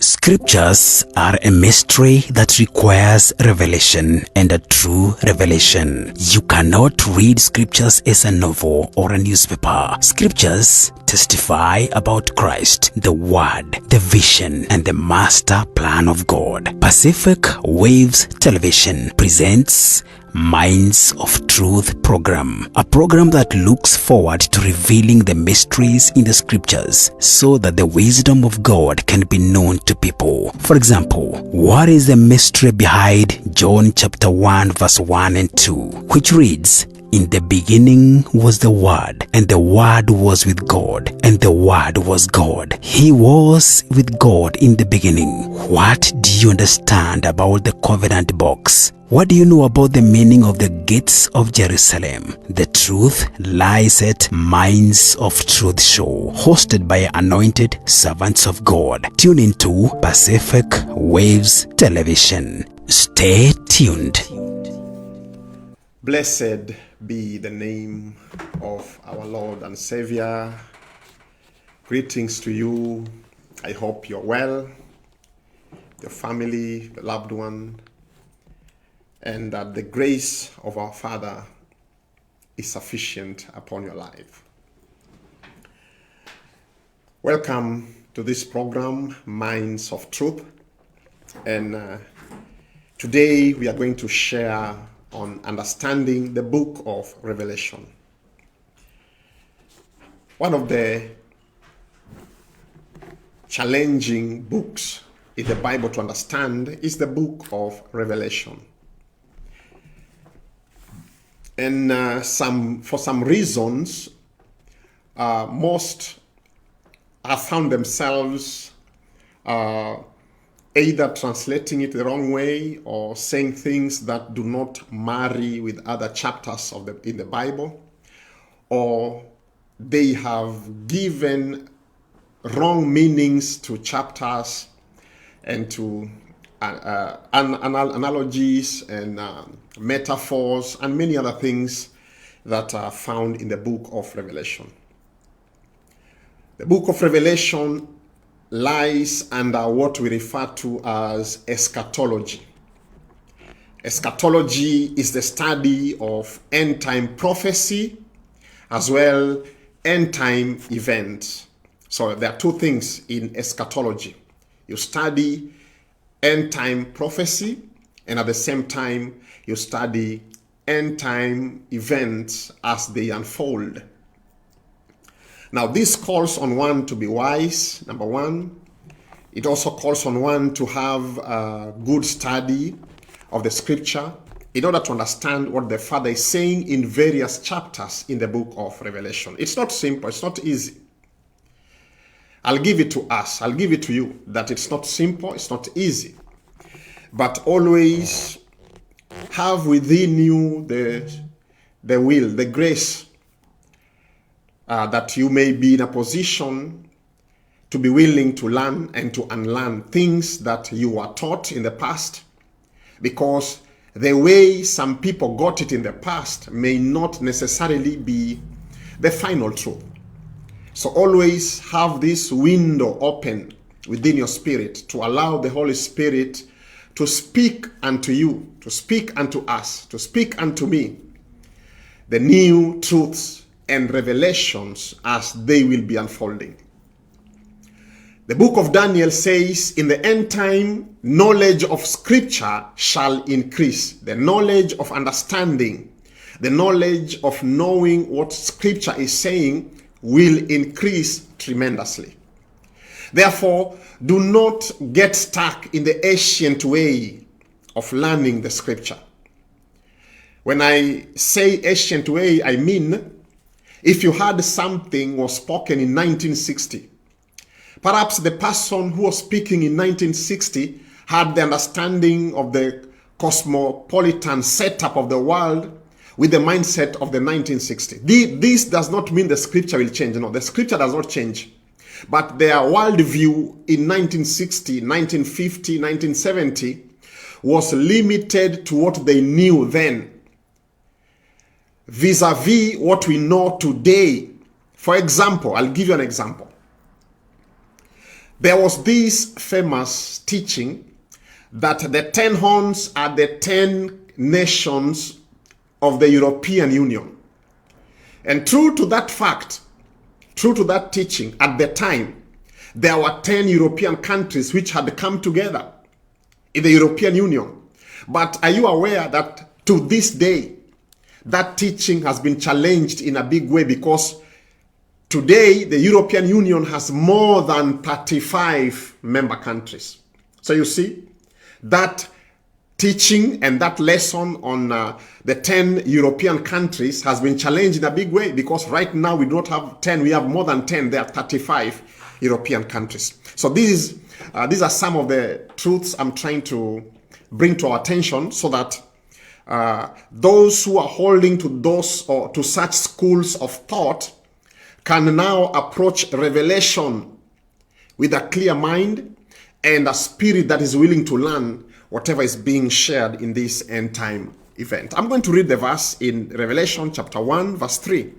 Scriptures are a mystery that requires revelation, and a true revelation. You cannot read scriptures as a novel or a newspaper. Scriptures testify about Christ, the Word, the vision, and the master plan of God. Pacific Waves Television presents Minds of Truth program, a program that looks forward to revealing the mysteries in the scriptures so that the wisdom of God can be known to people. For example, what is the mystery behind John chapter 1 verse 1 and 2, which reads, "In the beginning was the Word, and the Word was with God, and the Word was God. He was with God in the beginning." What do you understand about the covenant box? What do you know about the meaning of the gates of Jerusalem? The truth lies at Minds of Truth show, hosted by anointed servants of God. Tune into Pacific Waves Television. Stay tuned. Blessed be the name of our Lord and Savior. Greetings to you. I hope you're well, your family, your loved one, and that the grace of our Father is sufficient upon your life. Welcome to this program, Minds of Truth. And today we are going to share on understanding the book of Revelation. One of the challenging books in the Bible to understand is the book of Revelation. And for some reasons, most have found themselves either translating it the wrong way or saying things that do not marry with other chapters in the Bible, or they have given wrong meanings to chapters and to analogies and metaphors and many other things that are found in the book of Revelation. The book of Revelation lies under what we refer to as eschatology. Eschatology is the study of end-time prophecy as well end-time events. So there are two things in eschatology. You study end-time prophecy, and at the same time, you study end-time events as they unfold. Now, this calls on one to be wise, number one. It also calls on one to have a good study of the scripture in order to understand what the Father is saying in various chapters in the book of Revelation. It's not simple, it's not easy. I'll give it to us, I'll give it to you, that it's not simple, it's not easy. But always have within you the will, the grace, that you may be in a position to be willing to learn and to unlearn things that you were taught in the past, because the way some people got it in the past may not necessarily be the final truth. So always have this window open within your spirit to allow the Holy Spirit to speak unto you, to speak unto us, to speak unto me, the new truths and revelations as they will be unfolding. The book of Daniel says, in the end time, knowledge of scripture shall increase. The knowledge of understanding, the knowledge of knowing what scripture is saying will increase tremendously. Therefore, do not get stuck in the ancient way of learning the scripture. When I say ancient way, I mean if you had something was spoken in 1960, perhaps the person who was speaking in 1960 had the understanding of the cosmopolitan setup of the world with the mindset of the 1960s. This does not mean the scripture will change. No, the scripture does not change. But their worldview in 1960, 1950, 1970 was limited to what they knew then, vis-a-vis what we know today. For example, I'll give you an example. There was this famous teaching that the 10 horns are the 10 nations of the European Union. And true to that fact, true to that teaching, at the time, there were 10 European countries which had come together in the European Union. But are you aware that to this day, that teaching has been challenged in a big way, because today the European Union has more than 35 member countries. So you see, that teaching and that lesson on the 10 European countries has been challenged in a big way, because right now we don't have 10, we have more than 10, there are 35 European countries. So these are some of the truths I'm trying to bring to our attention, so that those who are holding to those or to such schools of thought can now approach revelation with a clear mind and a spirit that is willing to learn whatever is being shared in this end time event. I'm going to read the verse in Revelation chapter 1 verse 3.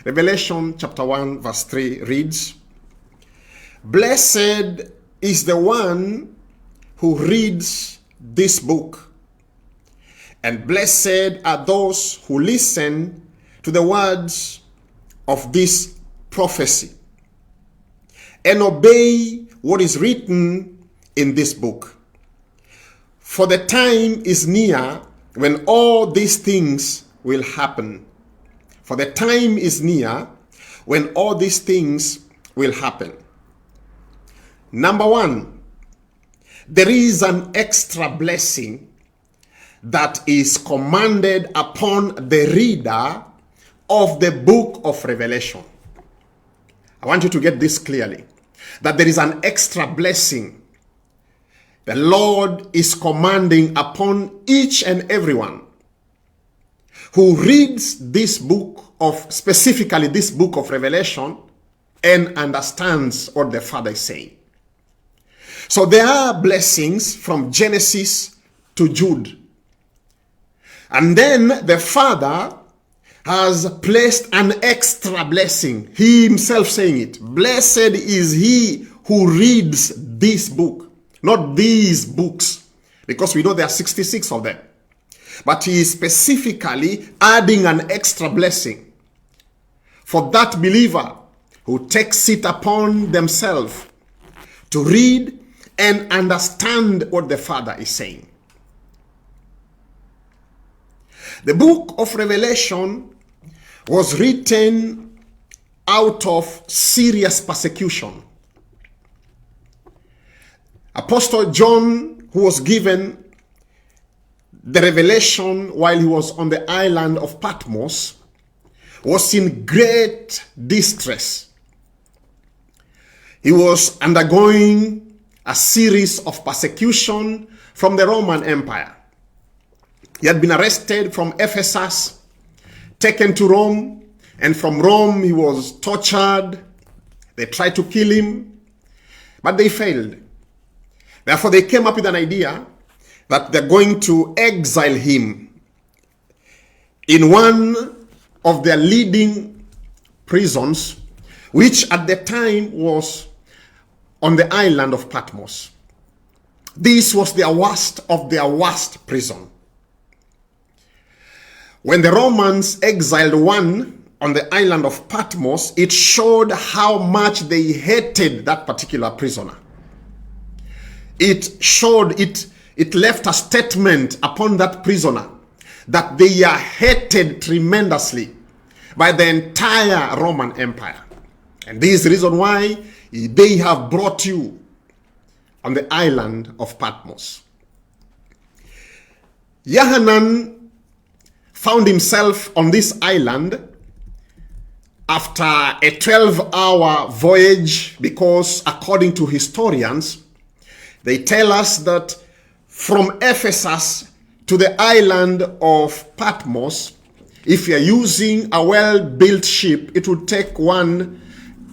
Revelation chapter 1 verse 3 reads, "Blessed is the one who reads this book, and blessed are those who listen to the words of this prophecy and obey what is written in this book. For the time is near when all these things will happen." For the time is near when all these things will happen. Number one, there is an extra blessing that is commanded upon the reader of the book of Revelation. I want you to get this clearly, that there is an extra blessing the Lord is commanding upon each and everyone who reads this book of, specifically this book of Revelation, and understands what the Father is saying. So there are blessings from Genesis to Jude. And then the Father has placed an extra blessing. He himself saying it. Blessed is he who reads this book, not these books, because we know there are 66 of them. But he is specifically adding an extra blessing for that believer who takes it upon themselves to read and understand what the Father is saying. The book of Revelation was written out of serious persecution. Apostle John, who was given the revelation while he was on the island of Patmos, was in great distress. He was undergoing a series of persecution from the Roman Empire. He had been arrested from Ephesus, taken to Rome, and from Rome he was tortured. They tried to kill him, but they failed. Therefore, they came up with an idea that they're going to exile him in one of their leading prisons, which at the time was on the island of Patmos. This was their worst of their worst prison. When the Romans exiled one on the island of Patmos, it showed how much they hated that particular prisoner. It showed, it left a statement upon that prisoner that they are hated tremendously by the entire Roman Empire. And this is the reason why they have brought you on the island of Patmos. Yohanan found himself on this island after a 12-hour voyage, because according to historians, they tell us that from Ephesus to the island of Patmos, if you're using a well-built ship, it would take one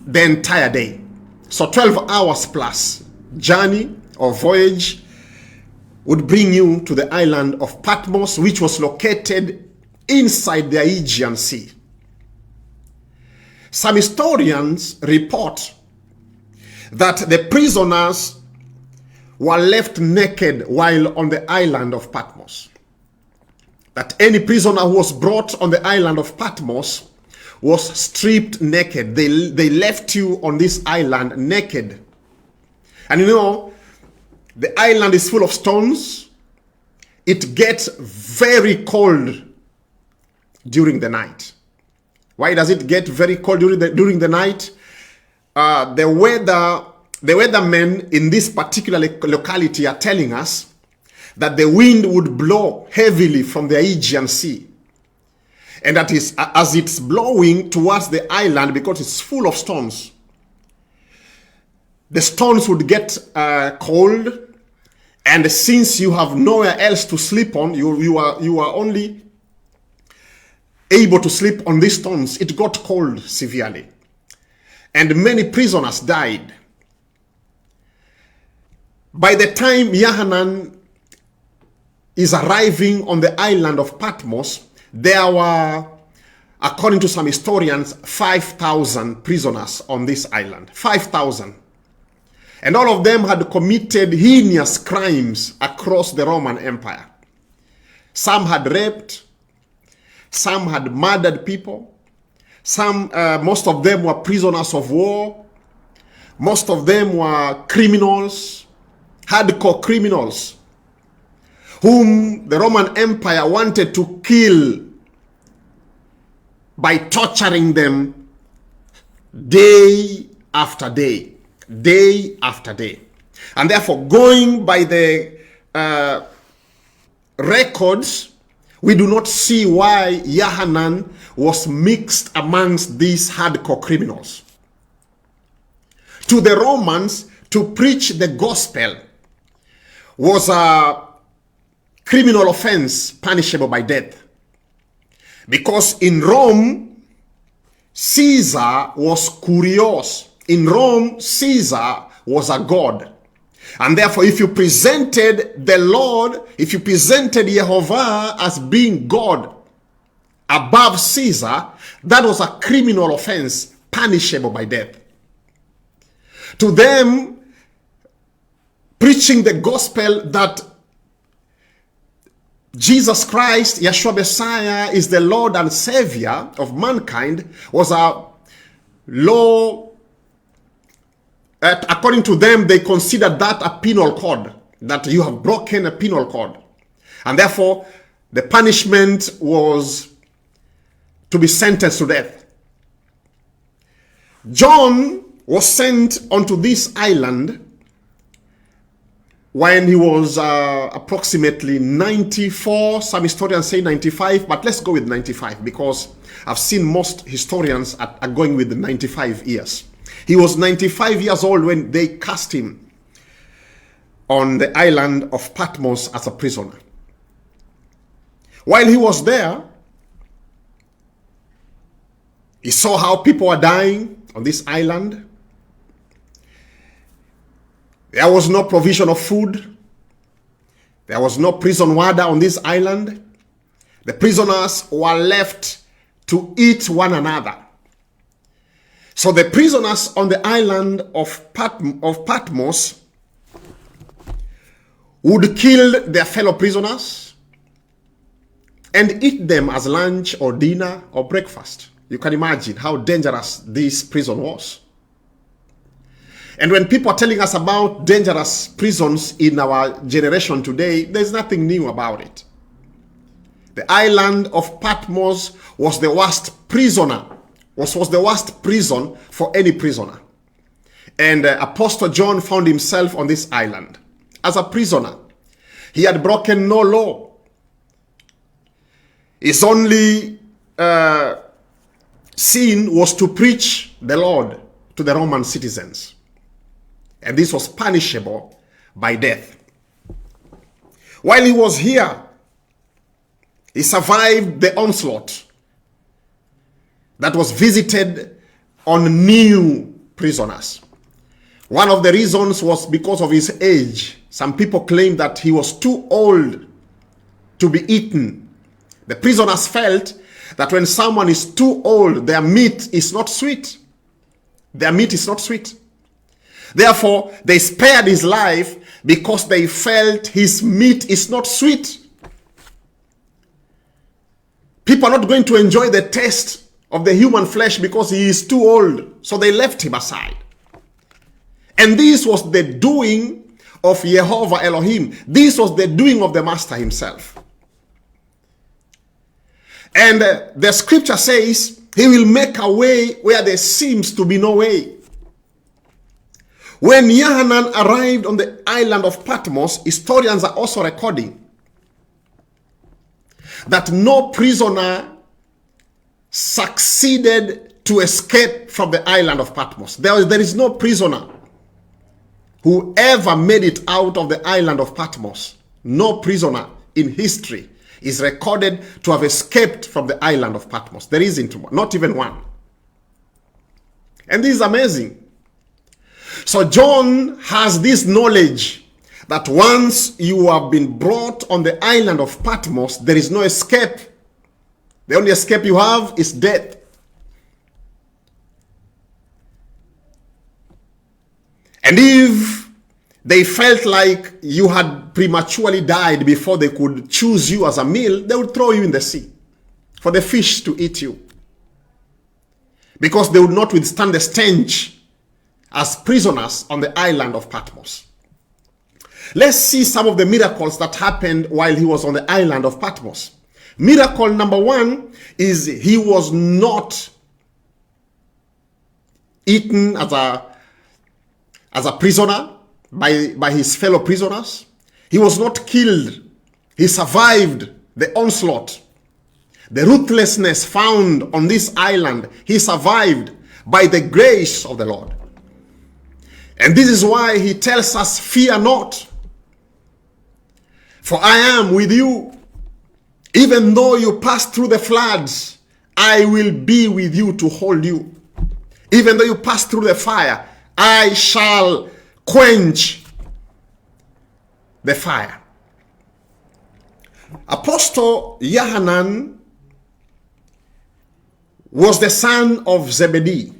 the entire day. So 12 hours plus journey or voyage would bring you to the island of Patmos, which was located inside the Aegean Sea. Some historians report that the prisoners were left naked while on the island of Patmos. That any prisoner who was brought on the island of Patmos was stripped naked. They left you on this island naked. And you know, the island is full of stones. It gets very cold during the night. Why does it get very cold during the night? The weathermen in this particular locality are telling us that the wind would blow heavily from the Aegean Sea. And that is, as it's blowing towards the island, because it's full of stones, the stones would get cold. And since you have nowhere else to sleep on, you are only able to sleep on these stones. It got cold severely. And many prisoners died. By the time Yohanan is arriving on the island of Patmos, there were, according to some historians, 5,000 prisoners on this island. 5,000. And all of them had committed heinous crimes across the Roman Empire. Some had raped, some had murdered people, most of them were prisoners of war, most of them were criminals, hardcore criminals, whom the Roman Empire wanted to kill by torturing them day after day, day after day. And therefore, going by the records, we do not see why Yohanan was mixed amongst these hardcore criminals. To the Romans, to preach the gospel was a criminal offense punishable by death. Because in Rome, Caesar was kurios. In Rome, Caesar was a god. And therefore, if you presented the Lord, if you presented Jehovah as being God above Caesar, that was a criminal offense punishable by death. To them, preaching the gospel that Jesus Christ, Yeshua Messiah, is the Lord and Savior of mankind was a law. According to them, they considered that a penal code, that you have broken a penal code. And therefore, the punishment was to be sentenced to death. John was sent onto this island when he was approximately 94. Some historians say 95, but let's go with 95 because I've seen most historians are going with the 95 years. He was 95 years old when they cast him on the island of Patmos as a prisoner. While he was there, he saw how people were dying on this island. There was no provision of food. There was no prison warder on this island. The prisoners were left to eat one another. So the prisoners on the island of Patmos would kill their fellow prisoners and eat them as lunch or dinner or breakfast. You can imagine how dangerous this prison was. And when people are telling us about dangerous prisons in our generation today, there's nothing new about it. The island of Patmos was the worst prisoner. Was the worst prison for any prisoner. And Apostle John found himself on this island as a prisoner. He had broken no law. His only sin was to preach the Lord to the Roman citizens. And this was punishable by death. While he was here, he survived the onslaught that was visited on new prisoners. One of the reasons was because of his age. Some people claim that he was too old to be eaten. The prisoners felt that when someone is too old, their meat is not sweet. Their meat is not sweet. Therefore, they spared his life because they felt his meat is not sweet. People are not going to enjoy the taste of the human flesh because he is too old. So they left him aside. And this was the doing of Jehovah Elohim. This was the doing of the Master himself. And the scripture says, he will make a way where there seems to be no way. When Yohanan arrived on the island of Patmos, historians are also recording that no prisoner succeeded to escape from the island of Patmos. There is no prisoner who ever made it out of the island of Patmos. No prisoner in history is recorded to have escaped from the island of Patmos. There isn't one, not even one. And this is amazing. So John has this knowledge that once you have been brought on the island of Patmos, there is no escape. The only escape you have is death. And if they felt like you had prematurely died before they could choose you as a meal, they would throw you in the sea for the fish to eat you, because they would not withstand the stench as prisoners on the island of Patmos. Let's see some of the miracles that happened while he was on the island of Patmos. Miracle number one is he was not eaten as a prisoner by his fellow prisoners. He was not killed. He survived the onslaught. The ruthlessness found on this island, he survived by the grace of the Lord. And this is why he tells us, fear not, for I am with you. Even though you pass through the floods, I will be with you to hold you. Even though you pass through the fire, I shall quench the fire. Apostle Yohanan was the son of Zebedee.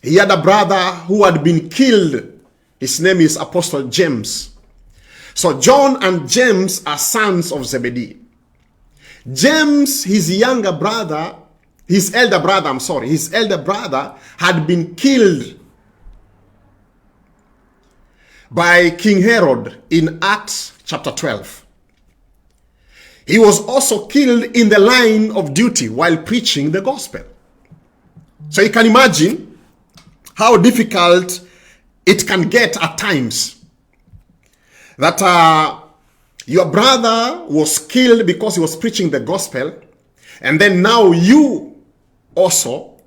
He had a brother who had been killed. His name is Apostle James. So John and James are sons of Zebedee. James, his elder brother had been killed by King Herod in Acts chapter 12. He was also killed in the line of duty while preaching the gospel. So you can imagine how difficult it can get at times that your brother was killed because he was preaching the gospel, and then now you also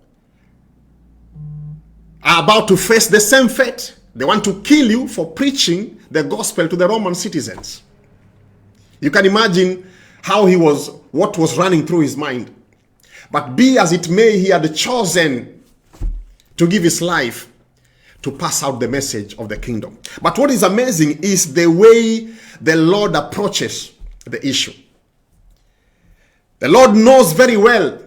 are about to face the same fate. They want to kill you for preaching the gospel to the Roman citizens. You can imagine what was running through his mind. But be as it may, he had chosen to give his life to pass out the message of the kingdom. But what is amazing is the way the Lord approaches the issue. The Lord knows very well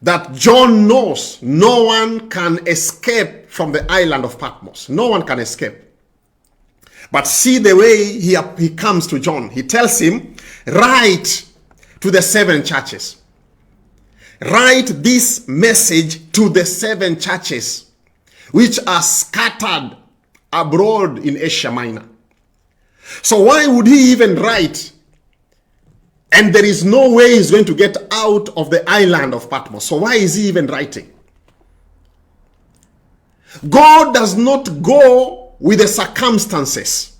that John knows no one can escape from the island of Patmos. No one can escape. But see the way he comes to John. He tells him, write to the 7 churches. Write this message to the 7 churches which are scattered abroad in Asia Minor. So why would he even write? And there is no way he's going to get out of the island of Patmos. So why is he even writing? God does not go with the circumstances.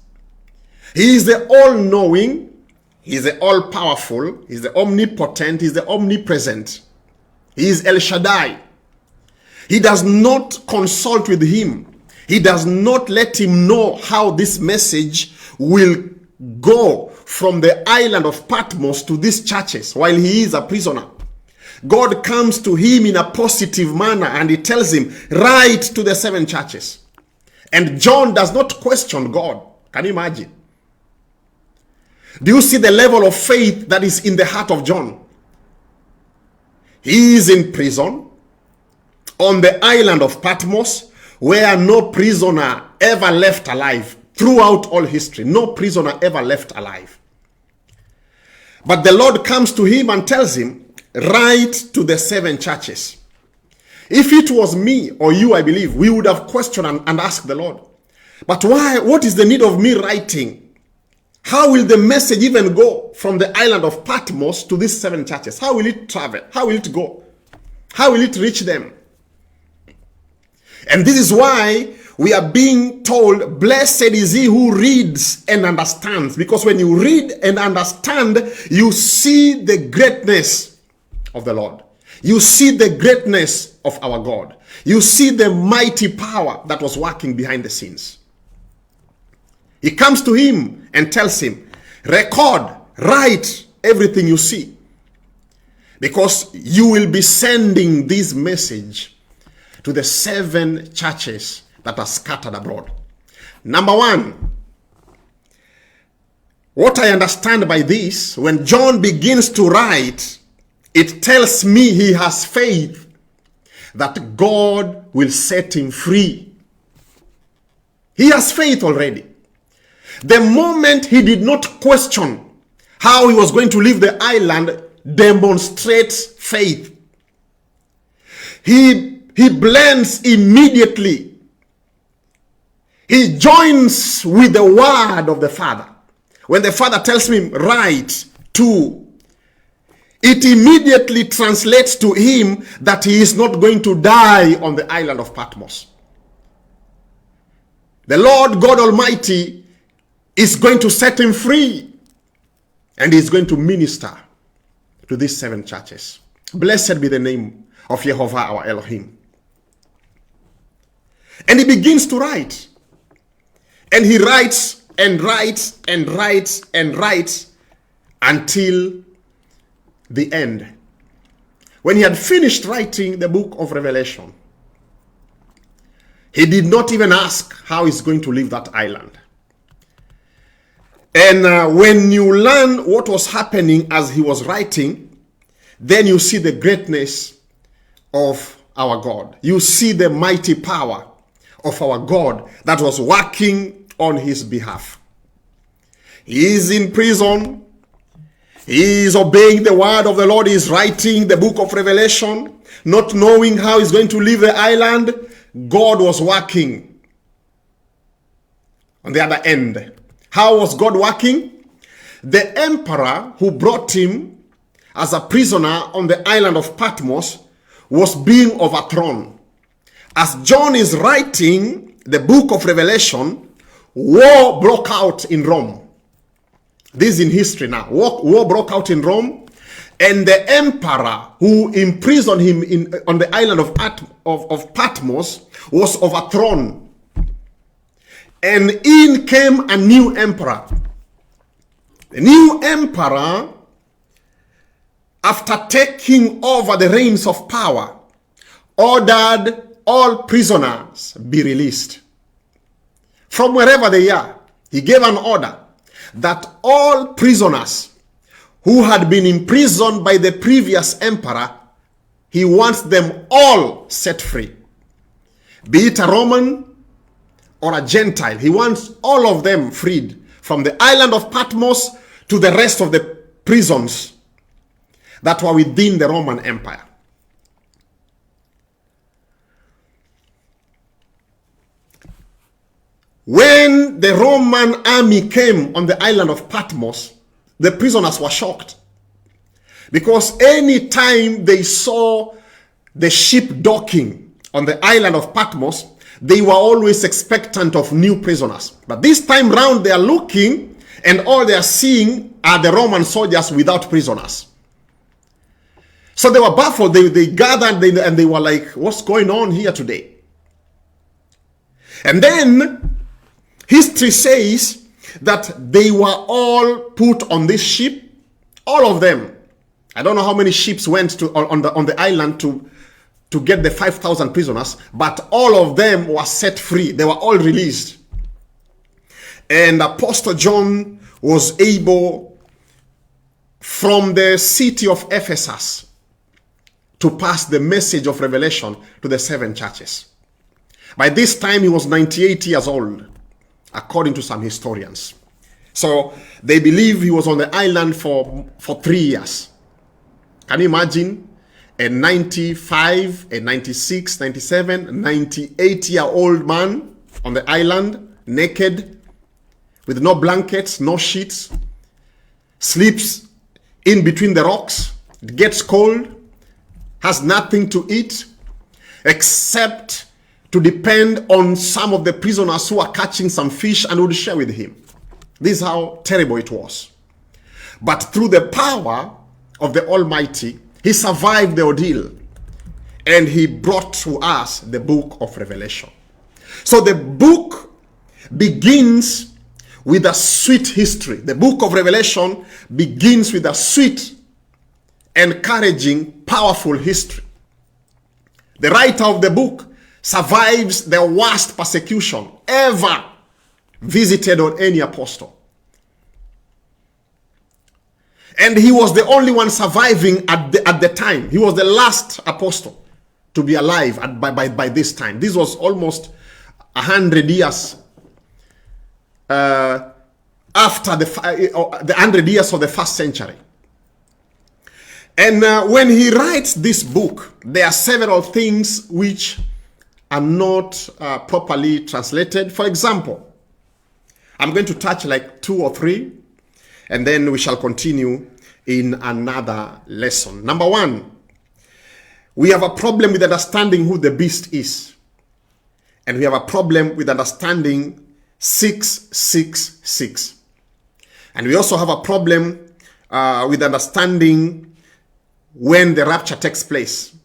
He is the all-knowing. He is the all-powerful. He is the omnipotent. He is the omnipresent. He is El Shaddai. He does not consult with him. He does not let him know how this message will go from the island of Patmos to these churches while he is a prisoner. God comes to him in a positive manner and he tells him, write to the 7 churches. And John does not question God. Can you imagine? Do you see the level of faith that is in the heart of John? He is in prison on the island of Patmos where no prisoner ever left alive. Throughout all history, no prisoner ever left alive. But the Lord comes to him and tells him, write to the 7 churches. If it was me or you, I believe, we would have questioned and asked the Lord, but why? What is the need of me writing? How will the message even go from the island of Patmos to these 7 churches? How will it travel? How will it go? How will it reach them? And this is why we are being told, blessed is he who reads and understands. Because when you read and understand, you see the greatness of the Lord. You see the greatness of our God. You see the mighty power that was working behind the scenes. He comes to him and tells him, record, write everything you see. Because you will be sending this message to the 7 churches that are scattered abroad. Number 1, what I understand by this, when John begins to write, it tells me he has faith that God will set him free. He has faith already. The moment he did not question how he was going to leave the island, demonstrates faith. He blends immediately. He joins with the word of the Father. When the Father tells him, write to, it immediately translates to him that he is not going to die on the island of Patmos. The Lord God Almighty is going to set him free, and he is going to minister to these 7 churches. Blessed be the name of Jehovah our Elohim. And he begins to write. And he writes and writes and writes and writes until the end. When he had finished writing the book of Revelation, he did not even ask how he's going to leave that island. And when you learn what was happening as he was writing, then you see the greatness of our God. You see the mighty power of our God that was working on his behalf. He is in prison. He is obeying the word of the Lord. He is writing the book of Revelation, not knowing how he's going to leave the island. God was working on the other end. How was God working? The emperor who brought him as a prisoner on the island of Patmos was being overthrown. As John is writing the book of Revelation, war broke out in Rome. This is in history now. War broke out in Rome, and the emperor who imprisoned him on the island of Patmos was overthrown. And in came a new emperor. The new emperor, after taking over the reins of power, ordered all prisoners be released from wherever they are. He gave an order that all prisoners who had been imprisoned by the previous emperor, he wants them all set free. Be it a Roman or a Gentile, he wants all of them freed from the island of Patmos to the rest of the prisons that were within the Roman Empire. When the Roman army came on the island of Patmos, the prisoners were shocked, because any time they saw the ship docking on the island of Patmos, they were always expectant of new prisoners. But this time round, they are looking, and all they are seeing are the Roman soldiers without prisoners. So they were baffled. They gathered and they were like, what's going on here today? And then history says that they were all put on this ship, all of them. I don't know how many ships went on the island to get the 5,000 prisoners, but all of them were set free. They were all released. And Apostle John was able, from the city of Ephesus, to pass the message of Revelation to the 7 churches. By this time, he was 98 years old, according to some historians. So they believe he was on the island for 3 years. Can you imagine? A 95, a 96, 97, 98-year-old man on the island, naked, with no blankets, no sheets, sleeps in between the rocks, it gets cold, has nothing to eat, except to depend on some of the prisoners who are catching some fish and would share with him. This is how terrible it was. But through the power of the Almighty, he survived the ordeal, and he brought to us the book of Revelation. So the book begins with a sweet history. The book of Revelation begins with a sweet, encouraging, powerful history. The writer of the book survives the worst persecution ever visited on any apostle. And he was the only one surviving at the time. He was the last apostle to be alive by this time. This was almost 100 years after the 100 years of the first century. And when he writes this book, there are several things which are not properly translated. For example, I'm going to touch like 2 or 3, and then we shall continue in another lesson. Number 1, we have a problem with understanding who the beast is. And we have a problem with understanding 666. And we also have a problem with understanding when the rapture takes place.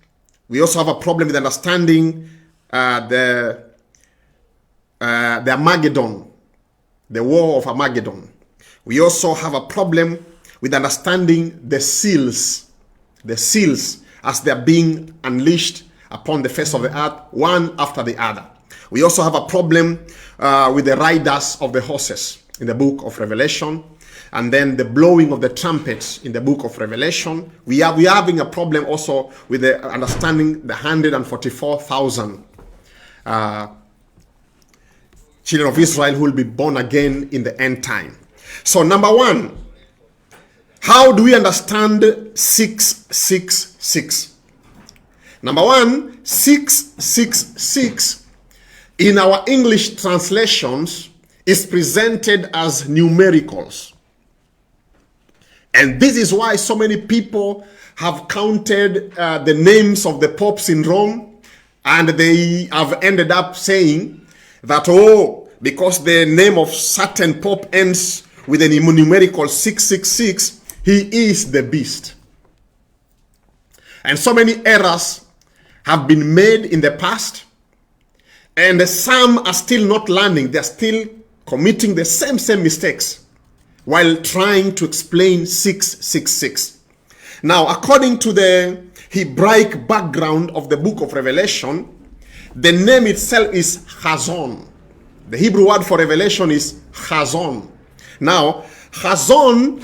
We also have a problem with understanding the Armageddon, the war of Armageddon. We also have a problem with understanding the seals as they're being unleashed upon the face of the earth, one after the other. We also have a problem with the riders of the horses in the book of Revelation, and then the blowing of the trumpets in the book of Revelation. We are having a problem also with the understanding the 144,000 children of Israel who will be born again in the end time. So number 1, how do we understand 666? Number 1, 666 in our English translations is presented as numericals. And this is why so many people have counted the names of the popes in Rome, and they have ended up saying that, oh, because the name of certain pope ends with a numerical 666, he is the beast. And so many errors have been made in the past, and some are still not learning. They're still committing the same mistakes while trying to explain 666. Now, according to the Hebraic background of the book of Revelation, the name itself is Chazon. The Hebrew word for revelation is Chazon. Now, Chazon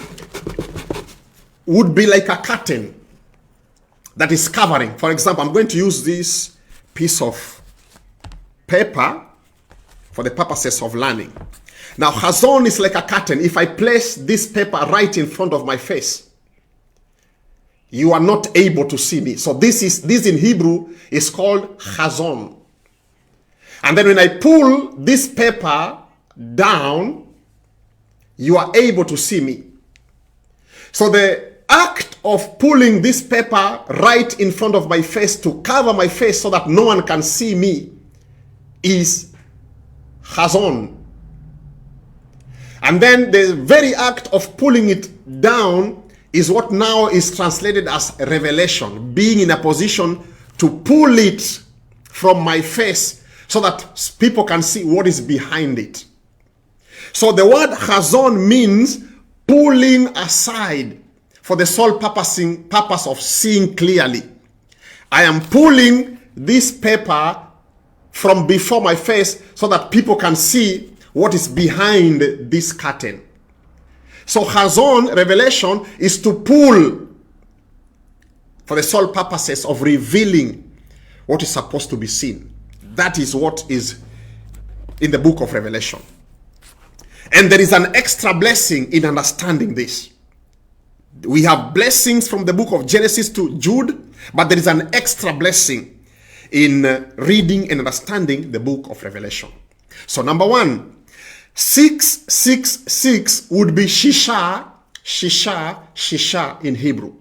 would be like a curtain that is covering. For example, I'm going to use this piece of paper for the purposes of learning. Now, Chazon is like a curtain. If I place this paper right in front of my face, you are not able to see me. So this in Hebrew is called Chazon. And then when I pull this paper down, you are able to see me. So the act of pulling this paper right in front of my face to cover my face so that no one can see me is Chazon. And then the very act of pulling it down is what now is translated as revelation, being in a position to pull it from my face so that people can see what is behind it. So the word Chazon means pulling aside for the sole purpose of seeing clearly. I am pulling this paper from before my face so that people can see what is behind this curtain. So Chazon, revelation, is to pull for the sole purposes of revealing what is supposed to be seen. That is what is in the book of Revelation. And there is an extra blessing in understanding this. We have blessings from the book of Genesis to Jude, but there is an extra blessing in reading and understanding the book of Revelation. So number one, 666 would be Shisha, Shisha, Shisha in Hebrew.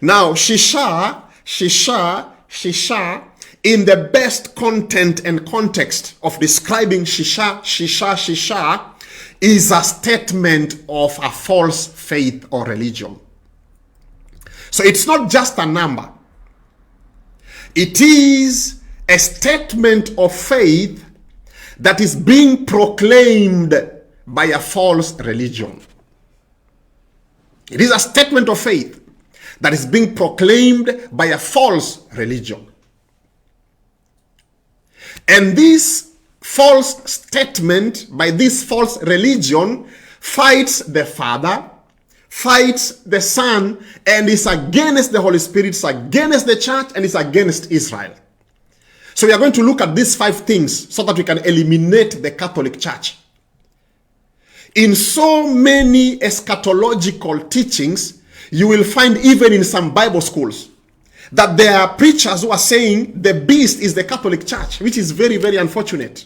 Now, Shisha, Shisha, Shisha, in the best content and context of describing Shisha, Shisha, Shisha, is a statement of a false faith or religion. So it's not just a number. It is a statement of faith that is being proclaimed by a false religion. It is a statement of faith that is being proclaimed by a false religion. And this false statement by this false religion fights the Father, fights the Son, and is against the Holy Spirit, it's against the church, and it's against Israel. So we are going to look at these 5 things so that we can eliminate the Catholic Church. In so many eschatological teachings, you will find even in some Bible schools that there are preachers who are saying the beast is the Catholic Church, which is very, very unfortunate.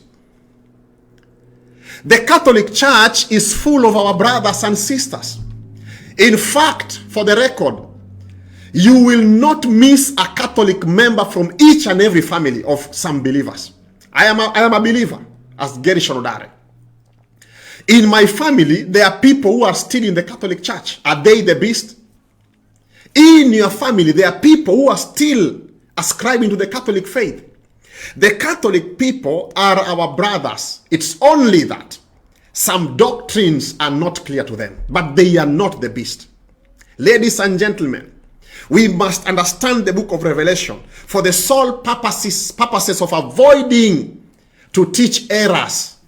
The Catholic Church is full of our brothers and sisters. In fact, for the record, you will not miss a Catholic member from each and every family of some believers. I am a believer as Gerishon Odare. In my family, there are people who are still in the Catholic Church. Are they the beast? In your family, there are people who are still ascribing to the Catholic faith. The Catholic people are our brothers. It's only that some doctrines are not clear to them, but they are not the beast. Ladies and gentlemen, we must understand the book of Revelation for the sole purposes of avoiding to teach errors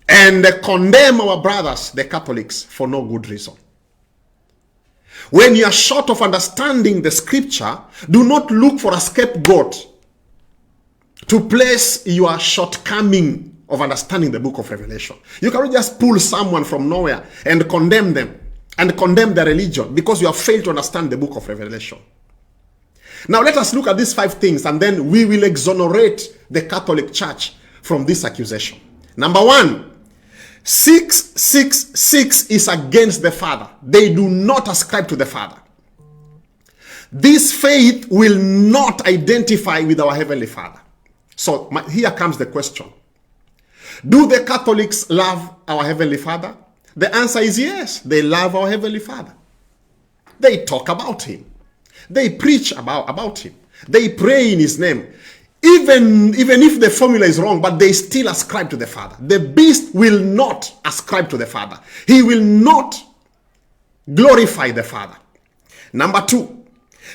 and condemn our brothers, the Catholics, for no good reason. When you are short of understanding the scripture, do not look for a scapegoat to place your shortcoming of understanding the book of Revelation. You cannot just pull someone from nowhere and condemn them and condemn their religion because you have failed to understand the book of Revelation. Now let us look at these 5 things and then we will exonerate the Catholic Church from this accusation. Number 1, 666 is against the Father. They do not ascribe to the Father. This faith will not identify with our Heavenly Father. So here comes the question. Do the Catholics love our Heavenly Father? The answer is yes. They love our Heavenly Father. They talk about Him. They preach about Him. They pray in His name. Even if the formula is wrong, but they still ascribe to the Father. The beast will not ascribe to the Father. He will not glorify the Father. Number 2,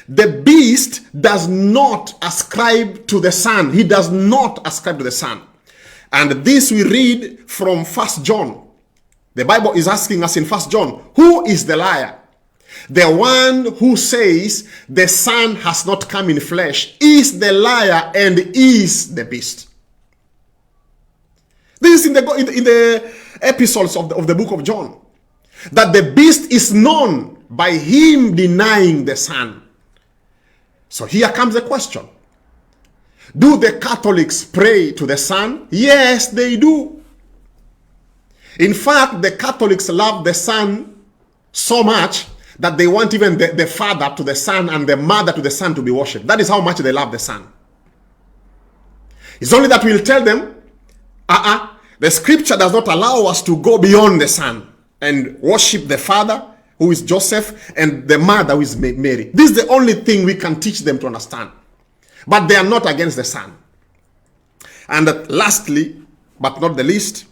the beast does not ascribe to the Son. He does not ascribe to the Son. And this we read from 1 John. The Bible is asking us in 1 John, who is the liar? The one who says the Son has not come in flesh is the liar and is the beast. This is in the epistles of the book of John. That the beast is known by him denying the Son. So here comes the question. Do the Catholics pray to the Son? Yes, they do. In fact, the Catholics love the Son so much that they want even the father to the Son and the mother to the Son to be worshipped. That is how much they love the Son. It's only that we'll tell them, the scripture does not allow us to go beyond the Son and worship the Father, who is Joseph, and the mother, who is Mary. This is the only thing we can teach them to understand. But they are not against the Son. And lastly, but not the least,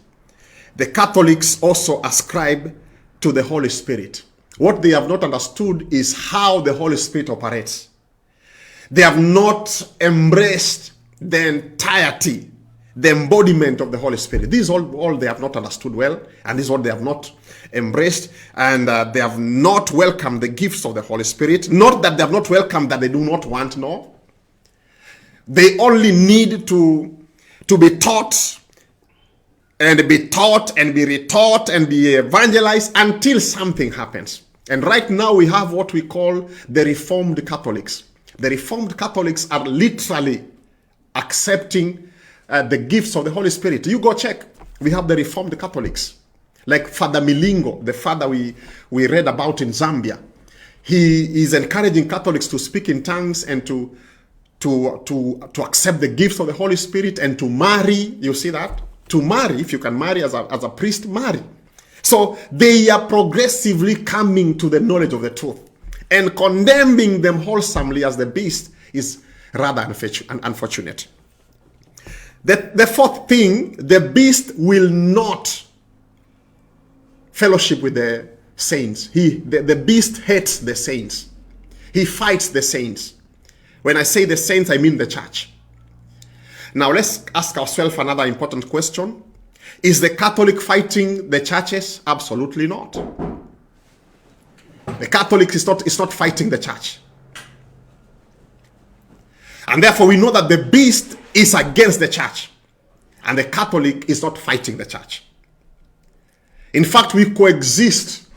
the Catholics also ascribe to the Holy Spirit. What they have not understood is how the Holy Spirit operates. They have not embraced the entirety, the embodiment of the Holy Spirit. This is all they have not understood well, and this is what they have not embraced, and they have not welcomed the gifts of the Holy Spirit. Not that they have not welcomed that they do not want, no. They only need to be taught and be taught and be retaught and be evangelized until something happens. And right now we have what we call the Reformed Catholics. The Reformed Catholics are literally accepting the gifts of the Holy Spirit. You go check. We have the Reformed Catholics. Like Father Milingo, the father we read about in Zambia. He is encouraging Catholics to speak in tongues and to accept the gifts of the Holy Spirit and to marry. You see that? To marry, if you can marry as a priest, marry. So they are progressively coming to the knowledge of the truth, and condemning them wholesomely as the beast is rather unfortunate. The fourth thing, the beast will not fellowship with the saints. The beast hates the saints. He fights the saints. When I say the saints, I mean the church. Now let's ask ourselves another important question. Is the Catholic fighting the churches? Absolutely not. The Catholic is not fighting the church. And therefore we know that the beast is against the church, and the Catholic is not fighting the church. In fact, we coexist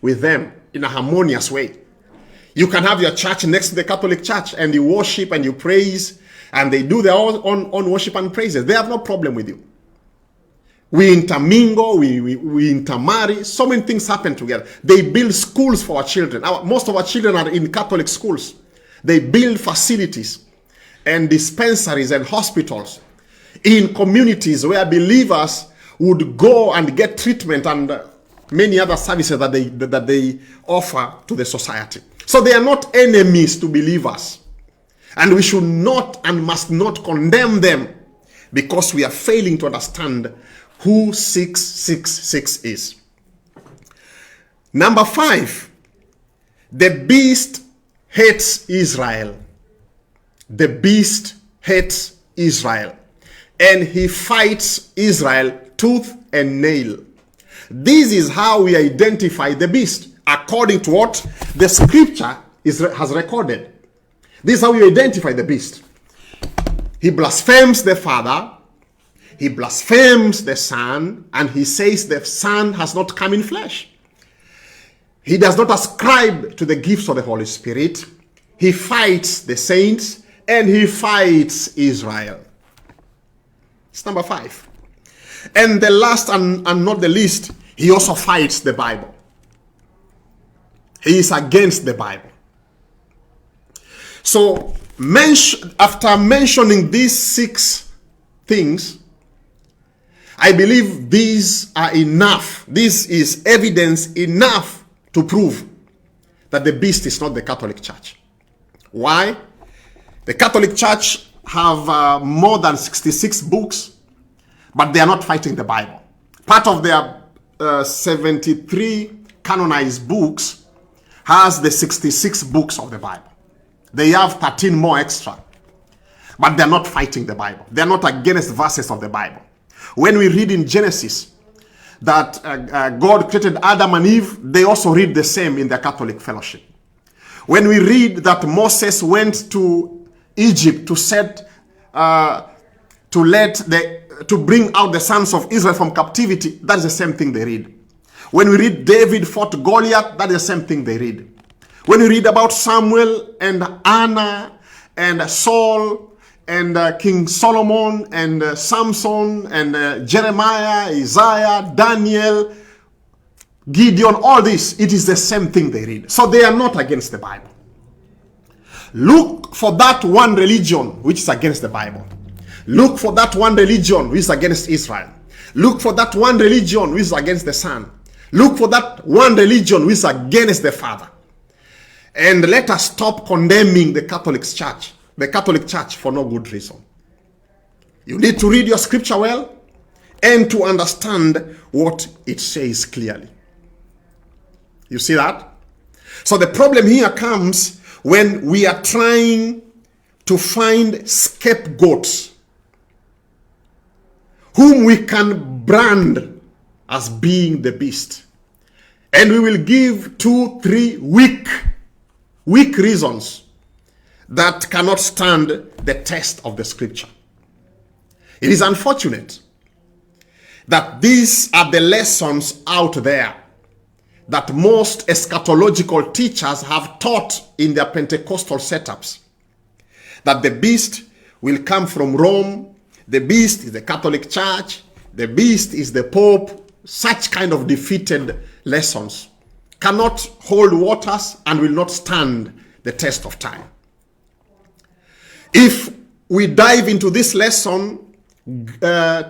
with them in a harmonious way. You can have your church next to the Catholic church, and you worship and you praise, and they do their own worship and praises. They have no problem with you. We intermingle, we intermarry. So many things happen together. They build schools for our children. Most of our children are in Catholic schools. They build facilities and dispensaries and hospitals in communities where believers would go and get treatment and many other services that they offer to the society. So they are not enemies to believers. And we should not and must not condemn them because we are failing to understand who 666 is. Number 5, the beast hates Israel. The beast hates Israel, and he fights Israel tooth and nail. This is how we identify the beast, according to what the scripture has recorded. This is how we identify the beast. He blasphemes the Father, he blasphemes the Son, and he says the Son has not come in flesh. He does not ascribe to the gifts of the Holy Spirit. He fights the saints, and he fights Israel. It's number 5. And the last and not the least, he also fights the Bible. He is against the Bible. So, after mentioning these 6 things, I believe these are enough. This is evidence enough to prove that the beast is not the Catholic Church. Why? The Catholic Church have more than 66 books, but they are not fighting the Bible. Part of their 73 canonized books has the 66 books of the Bible. They have 13 more extra, but they're not fighting the Bible. They're not against verses of the Bible. When we read in Genesis that God created Adam and Eve, they also read the same in their Catholic fellowship. When we read that Moses went to Egypt to bring out the sons of Israel from captivity, that's the same thing they read. When we read David fought Goliath, that's the same thing they read. When we read about Samuel and Anna and Saul and King Solomon and Samson and Jeremiah, Isaiah, Daniel, Gideon, all this, it is the same thing they read. So they are not against the Bible. Look for that one religion which is against the Bible. Look for that one religion which is against Israel. Look for that one religion which is against the Son. Look for that one religion which is against the Father. And let us stop condemning the Catholic Church for no good reason. You need to read your scripture well and to understand what it says clearly. You see that? So the problem here comes when we are trying to find scapegoats whom we can brand as being the beast. And we will give 2, 3 weak reasons that cannot stand the test of the scripture. It is unfortunate that these are the lessons out there that most eschatological teachers have taught in their Pentecostal setups. That the beast will come from Rome, the beast is the Catholic Church, the beast is the Pope. Such kind of defeated lessons cannot hold waters and will not stand the test of time. If we dive into this lesson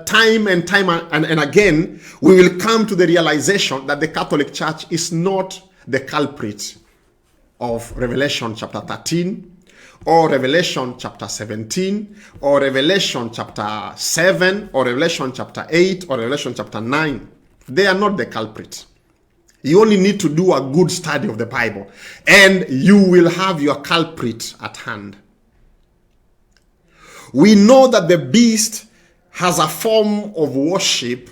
time and time and again, we will come to the realization that the Catholic Church is not the culprit of Revelation chapter 13 or Revelation chapter 17 or Revelation chapter 7 or Revelation chapter 8 or Revelation chapter 9. They are not the culprit. You only need to do a good study of the Bible and you will have your culprit at hand. We know that the beast has a form of worship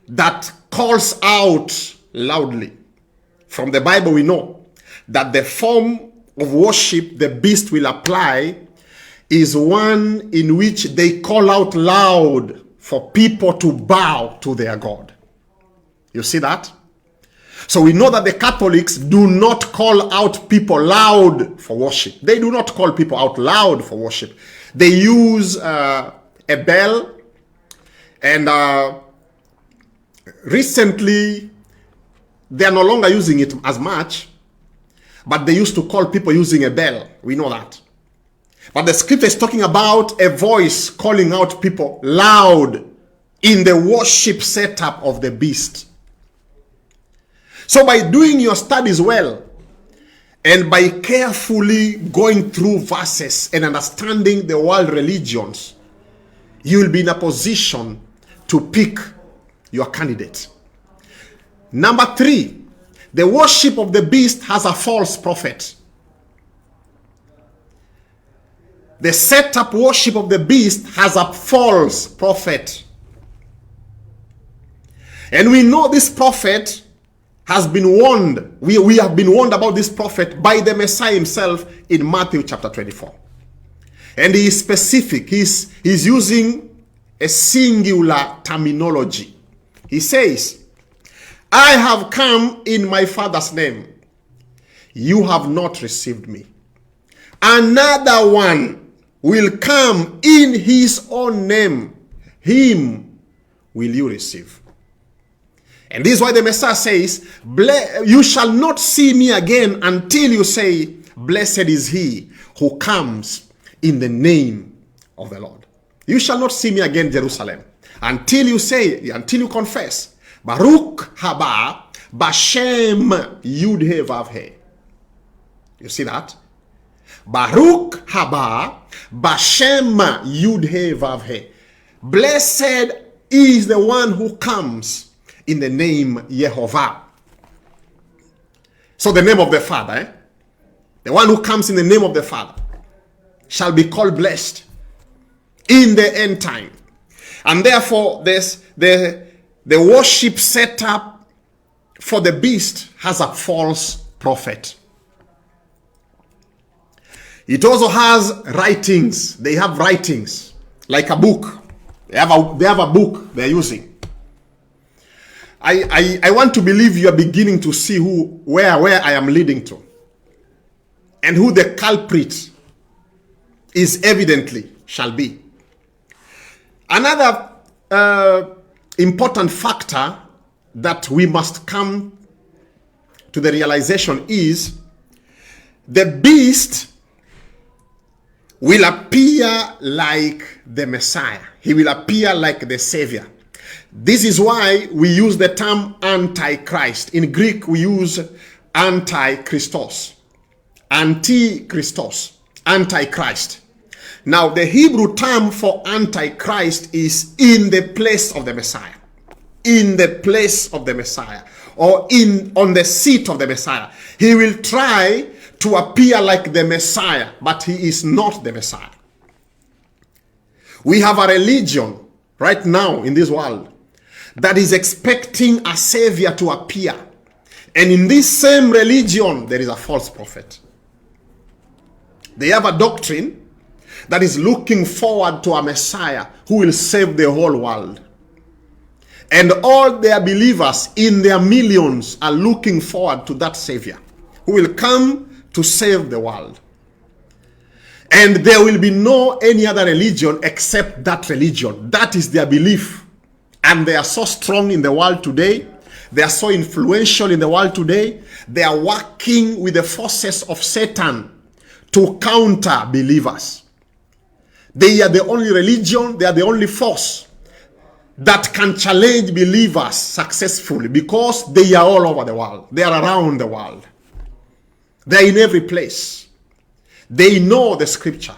that calls out loudly. From the Bible we know that the form of worship the beast will apply is one in which they call out loud for people to bow to their God. You see that? So we know that the Catholics do not call out people loud for worship. They do not call people out loud for worship. They use a bell, and recently they are no longer using it as much, but they used to call people using a bell. We know that. But the scripture is talking about a voice calling out people loud in the worship setup of the beast. So by doing your studies well, and by carefully going through verses and understanding the world religions, you will be in a position to pick your candidate. Number 3, the worship of the beast has a false prophet. The setup worship of the beast has a false prophet. And we know this prophet has been warned. We have been warned about this prophet by the Messiah himself in Matthew chapter 24. And he is specific. He's using a singular terminology. He says, I have come in my Father's name. You have not received me. Another one will come in his own name. Him will you receive. And this is why the Messiah says, you shall not see me again until you say, blessed is he who comes in the name of the Lord. You shall not see me again, Jerusalem, until you confess, Baruch haba Bashem Yud He Vav He. You see that? Baruch haba Bashem Yud He Vav He. Blessed is the one who comes in the name Yehovah. So the name of the Father, the one who comes in the name of the Father, shall be called blessed in the end time. And therefore, the worship set up for the beast has a false prophet. It also has writings. They have writings like a book. They have a book they're using. I want to believe you are beginning to see where I am leading to, and who the culprit is evidently shall be. Another important factor that we must come to the realization is the beast will appear like the Messiah. He will appear like the Savior. This is why we use the term Antichrist. In Greek, we use Antichristos. Antichristos. Antichrist. Now, the Hebrew term for Antichrist is in the place of the Messiah. In the place of the Messiah. Or on the seat of the Messiah. He will try to appear like the Messiah, but he is not the Messiah. We have a religion right now in this world that is expecting a savior to appear. And in this same religion, there is a false prophet. They have a doctrine that is looking forward to a Messiah who will save the whole world. And all their believers in their millions are looking forward to that Savior who will come to save the world. And there will be no any other religion except that religion. That is their belief. And they are so strong in the world today. They are so influential in the world today. They are working with the forces of Satan to counter believers. They are the only religion, they are the only force that can challenge believers successfully because they are all over the world. They are around the world. They are in every place. They know the scripture.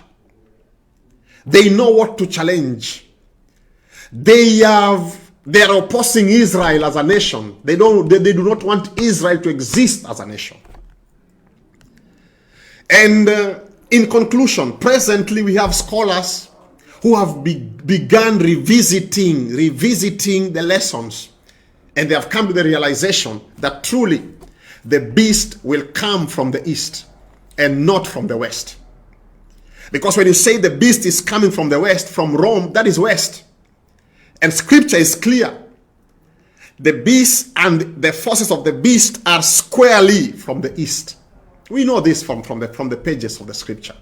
They know what to challenge. They are opposing Israel as a nation. They do not want Israel to exist as a nation. And in conclusion, presently we have scholars who have begun revisiting the lessons, and they have come to the realization that truly the beast will come from the east and not from the west. Because when you say the beast is coming from the west, from Rome, that is west. And scripture is clear. The beast and the forces of the beast are squarely from the east. We know this from the pages of the scripture.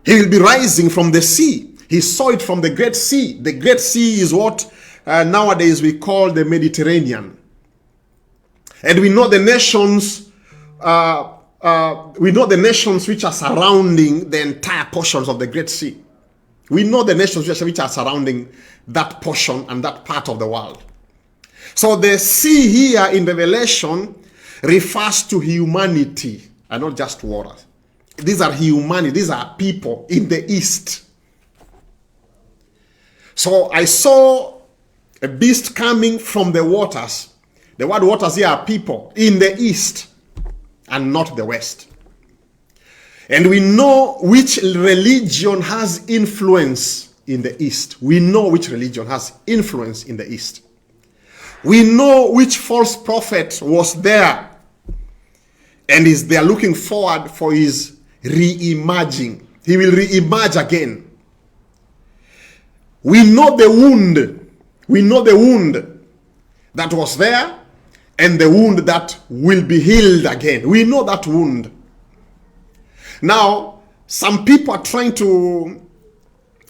He will be rising from the sea. He saw it from the Great Sea. The Great Sea is what nowadays we call the Mediterranean. And we know the nations. We know the nations which are surrounding the entire portions of the Great Sea. We know the nations which are surrounding that portion and that part of the world. So the sea here in Revelation refers to humanity and not just water. These are humanity. These are people in the east. So I saw a beast coming from the waters. The word waters here are people in the east and not the west. And we know which religion has influence in the east. We know which religion has influence in the east. We know which false prophet was there and is there looking forward for his re-emerging. He will re-emerge again. We know the wound. We know the wound that was there and the wound that will be healed again. We know that wound. Now, some people are trying to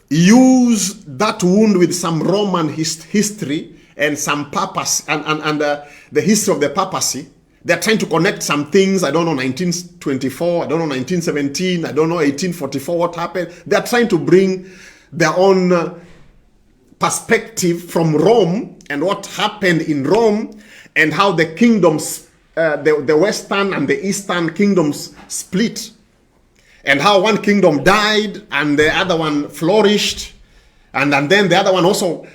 use that wound with some Roman history and some papacy and the history of the papacy. They're trying to connect some things. I don't know 1924, I don't know 1917, I don't know 1844 what happened. They're trying to bring their own perspective from Rome and what happened in Rome and how the kingdoms, the western and the eastern kingdoms split. And how one kingdom died and the other one flourished. And then the other one also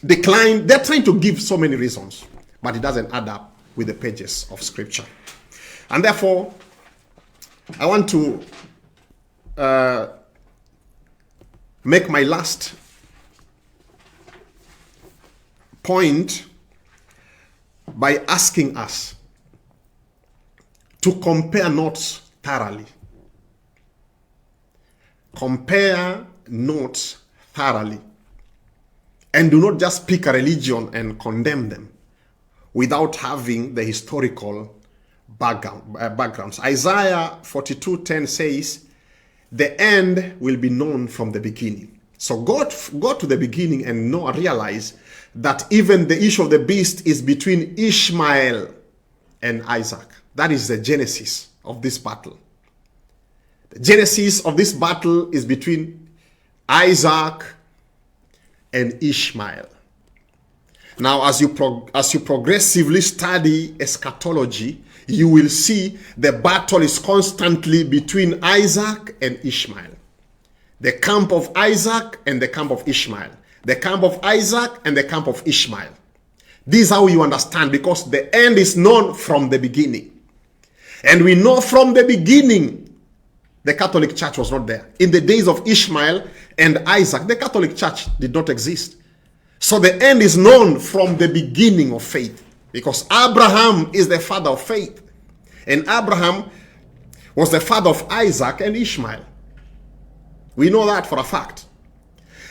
declined. They're trying to give so many reasons. But it doesn't add up with the pages of scripture. And therefore, I want to make my last point by asking us to compare notes thoroughly. Compare notes thoroughly. And do not just pick a religion and condemn them without having the historical backgrounds. Isaiah 42:10 says, the end will be known from the beginning. So go to the beginning and realize that even the issue of the beast is between Ishmael and Isaac. That is the genesis of this battle. The genesis of this battle is between Isaac and Ishmael. Now, as you progressively study eschatology, you will see the battle is constantly between Isaac and Ishmael. The camp of Isaac and the camp of Ishmael. The camp of Isaac and the camp of Ishmael. This is how you understand, because the end is known from the beginning. And we know from the beginning the Catholic Church was not there. In the days of Ishmael and Isaac, the Catholic Church did not exist. So the end is known from the beginning of faith, because Abraham is the father of faith. And Abraham was the father of Isaac and Ishmael. We know that for a fact.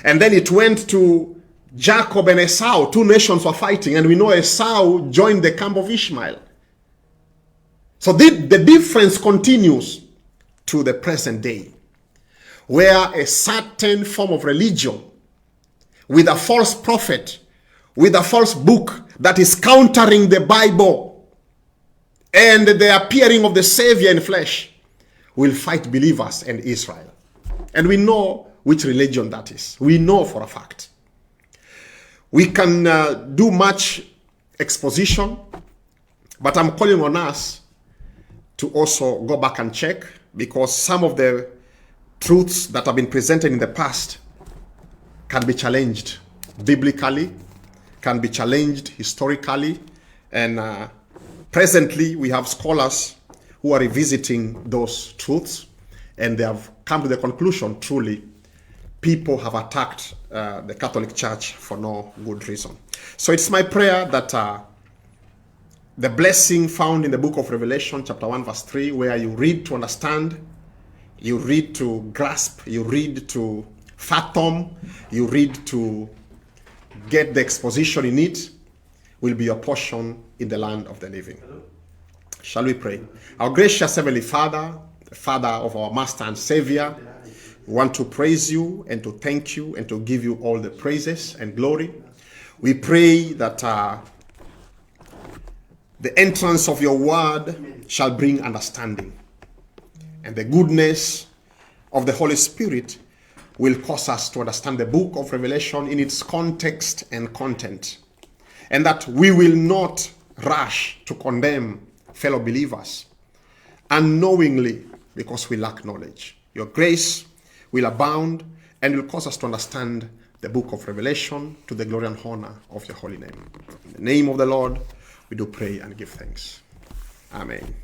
And then it went to Jacob and Esau. Two nations were fighting, and we know Esau joined the camp of Ishmael. So the difference continues to the present day, where a certain form of religion with a false prophet, with a false book that is countering the Bible and the appearing of the Savior in flesh will fight believers and Israel. And we know which religion that is. We know for a fact. We can do much exposition, but I'm calling on us to also go back and check, because some of the truths that have been presented in the past can be challenged biblically, can be challenged historically, and presently we have scholars who are revisiting those truths, and they have come to the conclusion, truly, people have attacked the Catholic Church for no good reason. So it's my prayer that the blessing found in the book of Revelation, chapter 1, verse 3, where you read to understand, you read to grasp, you read to fathom, you read to get the exposition in it, will be your portion in the land of the living. Shall we pray? Our gracious Heavenly Father, the Father of our Master and Savior, we want to praise you and to thank you and to give you all the praises and glory. We pray that the entrance of your word shall bring understanding, and the goodness of the Holy Spirit will cause us to understand the book of Revelation in its context and content, and that we will not rush to condemn fellow believers unknowingly because we lack knowledge. Your grace will abound and will cause us to understand the book of Revelation to the glory and honor of your holy name. In the name of the Lord, we do pray and give thanks. Amen.